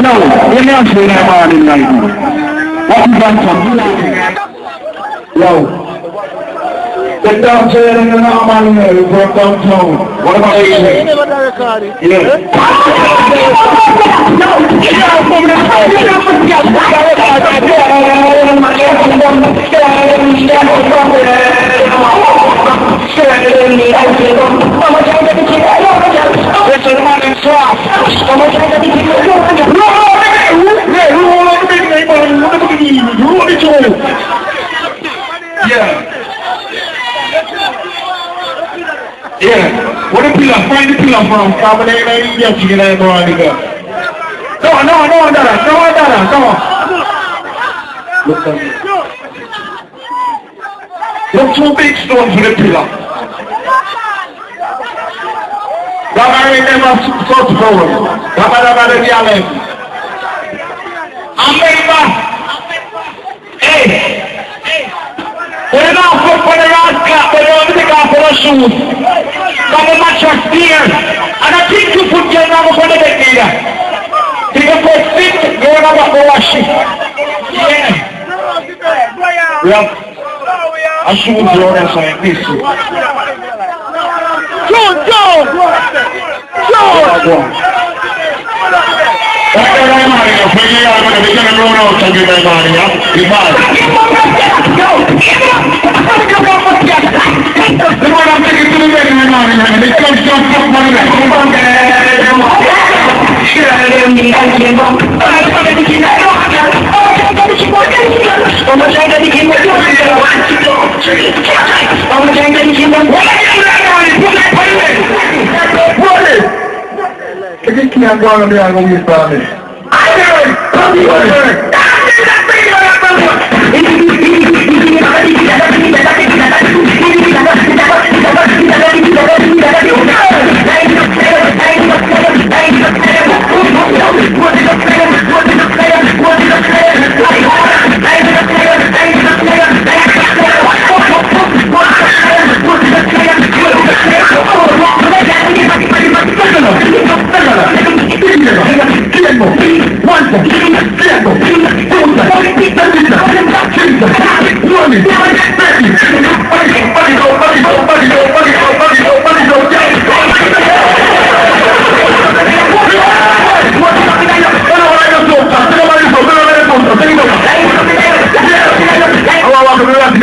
No, we're not doing that morning right now. What we got from? Yo. The doctor in the normal we broke downtown. What about you? Yeah. Yeah. Yeah. What the pillar? Find the pillar from. Come on, yes, you can go on the go. No, come on. Look at me. There's two big stones for the pillar. Rabbi never such power. Rabbi the island. America. Hey. We're not for the last clap, but we're going to take off our shoes. Come on, match your stairs. And I think you put your number for the bed leader. Take a first stick, go on about the wash it. Yeah. We have a shoes on us like this. Joe! That's the right money, now. For you, I'm going to be going to run out and give my money, yeah? Give money. The one I'm taking to the bed in my money, and it comes to a money. I just can't go on there and go get started.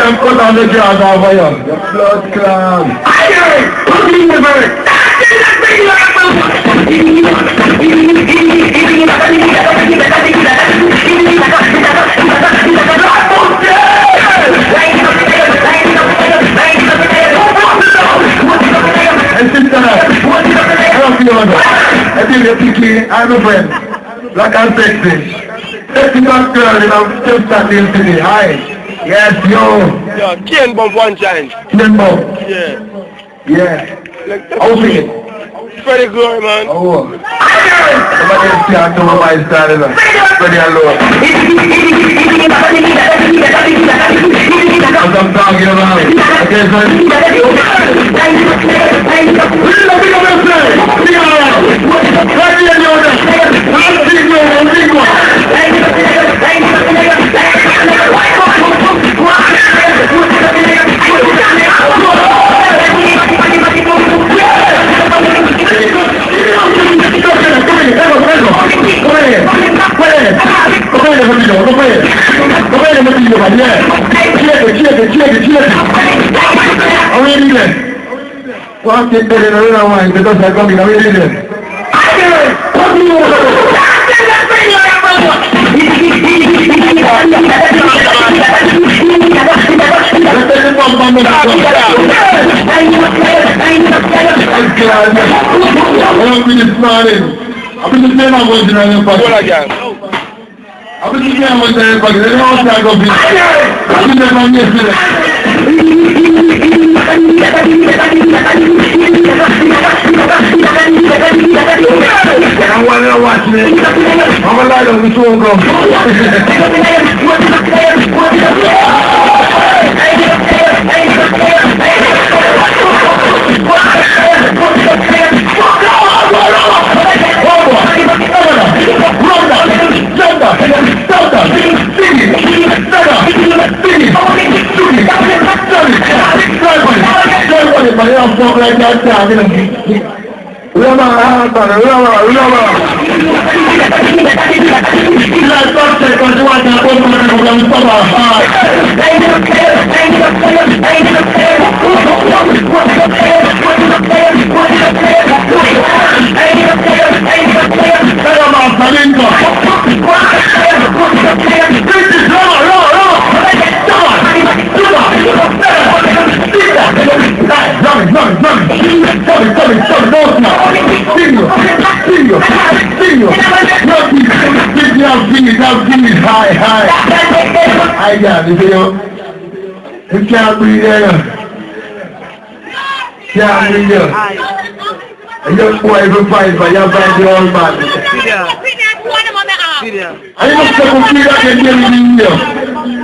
Put on the jaws of a young, the blood cloud. Put in the bird. And sister, I don't feel like that. I think they're picky, I'm a friend. Black and sexy. Sexy black girl, you know, just that deal today. Hi. Yes, yo. Yeah, Ken Bump one time. Ken Bump? Yeah. Yeah. Like, how big? Pretty good, man. Oh. Somebody else can't know my style, pretty alone. As I'm talking about it. Okay, so What's it better than another one? Because I'm coming away with it. I've been the same I was in the pocket. I've been the same I was in the pocket. They don't want to go in. I've been there from yesterday. I'm watching it. I'm a light on the phone. they don't fuck like that time, you know. Rama. Like doctor, because you want to go to the summer. I got it, you know. You can't breathe there. Can't breathe there. And your boy will fight, but you're fighting the old man. I must have a feel like a daily video.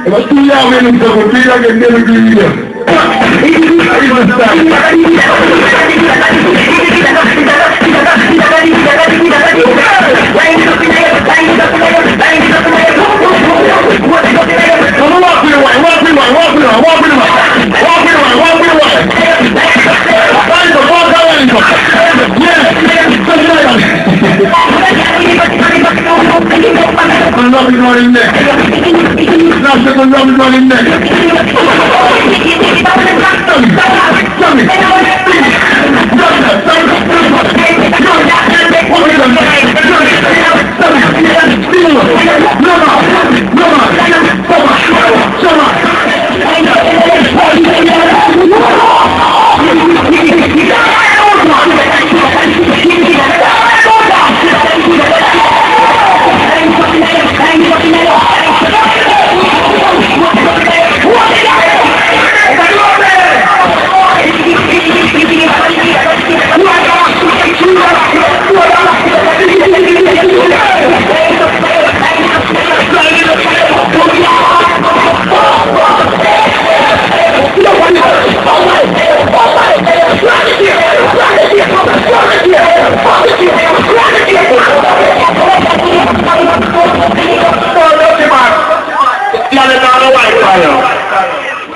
It was 2 years when it was a feel like a daily video. I understand.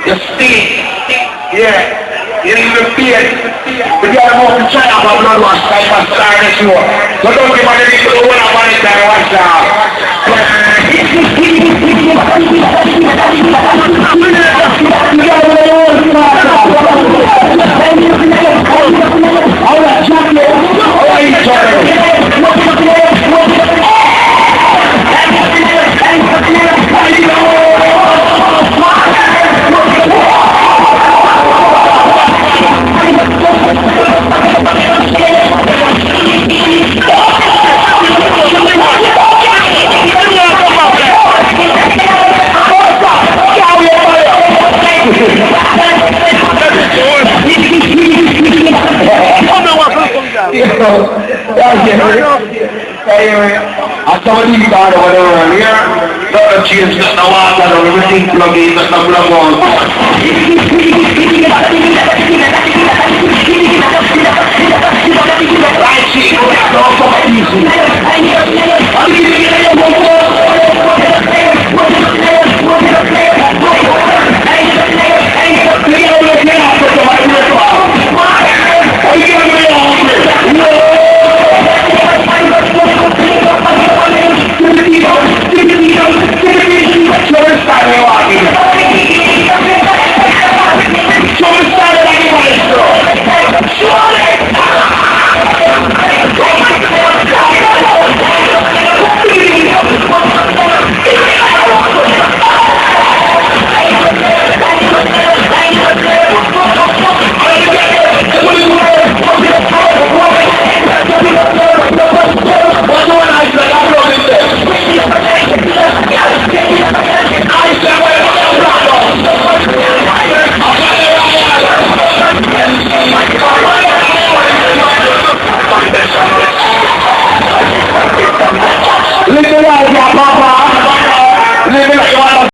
You see, yeah, you need to fear. We got to move to China for blood wash, like my star this war. So don't give money to the one I want to watch out. I saw these guys over there earlier. Not change, not the water, not everything plug in, not the plug on. I see, no easy.